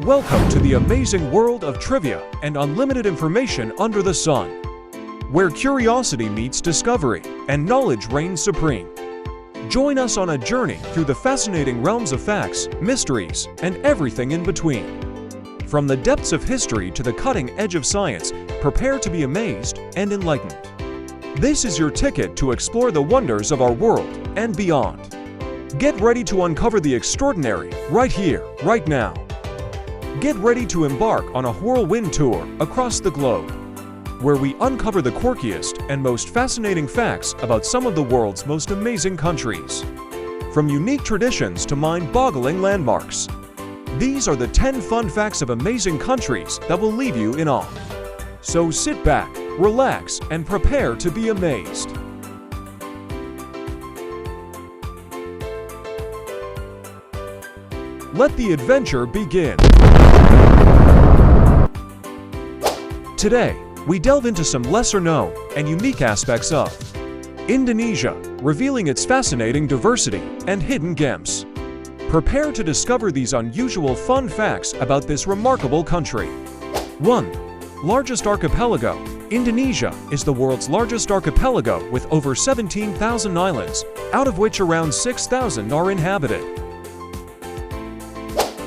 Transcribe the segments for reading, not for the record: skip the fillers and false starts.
Welcome to the amazing world of trivia and unlimited information under the sun, where curiosity meets discovery and knowledge reigns supreme. Join us on a journey through the fascinating realms of facts, mysteries, and everything in between. From the depths of history to the cutting edge of science, prepare to be amazed and enlightened. This is your ticket to explore the wonders of our world and beyond. Get ready to uncover the extraordinary right here, right now. Get ready to embark on a whirlwind tour across the globe, where we uncover the quirkiest and most fascinating facts about some of the world's most amazing countries. From unique traditions to mind-boggling landmarks, these are the 10 fun facts of amazing countries that will leave you in awe. So sit back, relax, and prepare to be amazed. Let the adventure begin. Today, we delve into some lesser-known and unique aspects of Indonesia, revealing its fascinating diversity and hidden gems. Prepare to discover these unusual fun facts about this remarkable country. 1. Largest archipelago. Indonesia is the world's largest archipelago with over 17,000 islands, out of which around 6,000 are inhabited.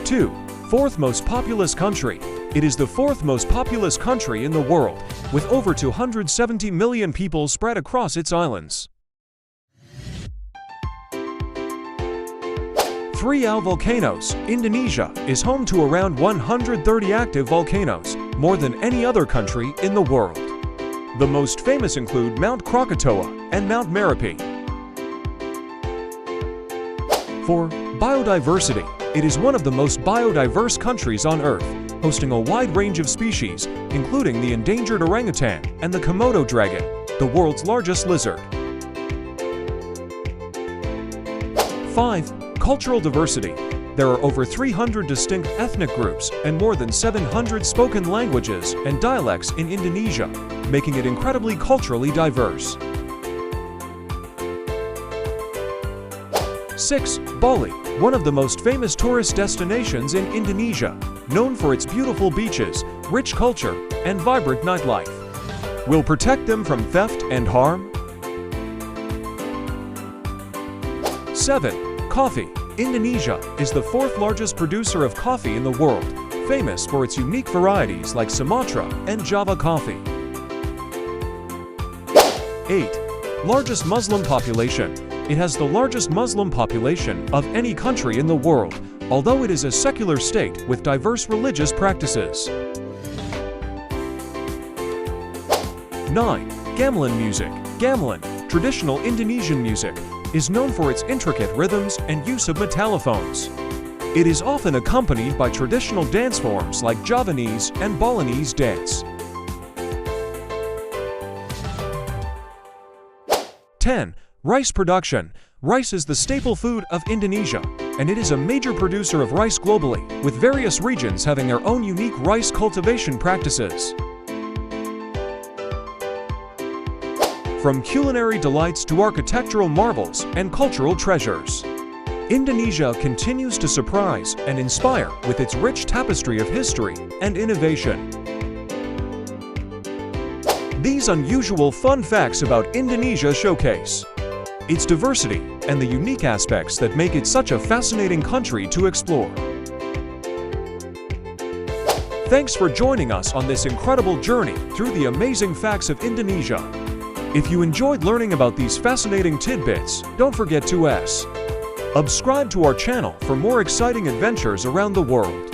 2. Fourth most populous country. It is the fourth most populous country in the world, with over 270 million people spread across its islands. 3. Volcanoes. Indonesia is home to around 130 active volcanoes, more than any other country in the world. The most famous include Mount Krakatoa and Mount Merapi. 4. Biodiversity. It is one of the most biodiverse countries on Earth, hosting a wide range of species, including the endangered orangutan and the Komodo dragon, the world's largest lizard. 5. Cultural diversity. There are over 300 distinct ethnic groups and more than 700 spoken languages and dialects in Indonesia, making it incredibly culturally diverse. 6. Bali, one of the most famous tourist destinations in Indonesia, known for its beautiful beaches, rich culture, and vibrant nightlife. Will protect them from theft and harm. 7. Coffee. Indonesia is the fourth largest producer of coffee in the world, famous for its unique varieties like Sumatra and Java coffee. 8. Largest Muslim population. It has the largest Muslim population of any country in the world, although it is a secular state with diverse religious practices. 9. Gamelan music. Gamelan, traditional Indonesian music, is known for its intricate rhythms and use of metallophones. It is often accompanied by traditional dance forms like Javanese and Balinese dance. 10. Rice production. Rice is the staple food of Indonesia, and it is a major producer of rice globally, with various regions having their own unique rice cultivation practices. From culinary delights to architectural marvels and cultural treasures, Indonesia continues to surprise and inspire with its rich tapestry of history and innovation. These unusual fun facts about Indonesia showcase its diversity and the unique aspects that make it such a fascinating country to explore. Thanks for joining us on this incredible journey through the amazing facts of Indonesia. If you enjoyed learning about these fascinating tidbits, don't forget to subscribe to our channel for more exciting adventures around the world.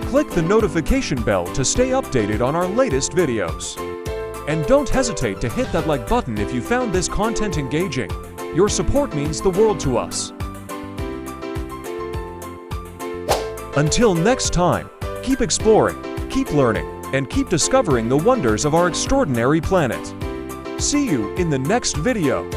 Click the notification bell to stay updated on our latest videos. And don't hesitate to hit that like button if you found this content engaging. Your support means the world to us. Until next time, keep exploring, keep learning, and keep discovering the wonders of our extraordinary planet. See you in the next video.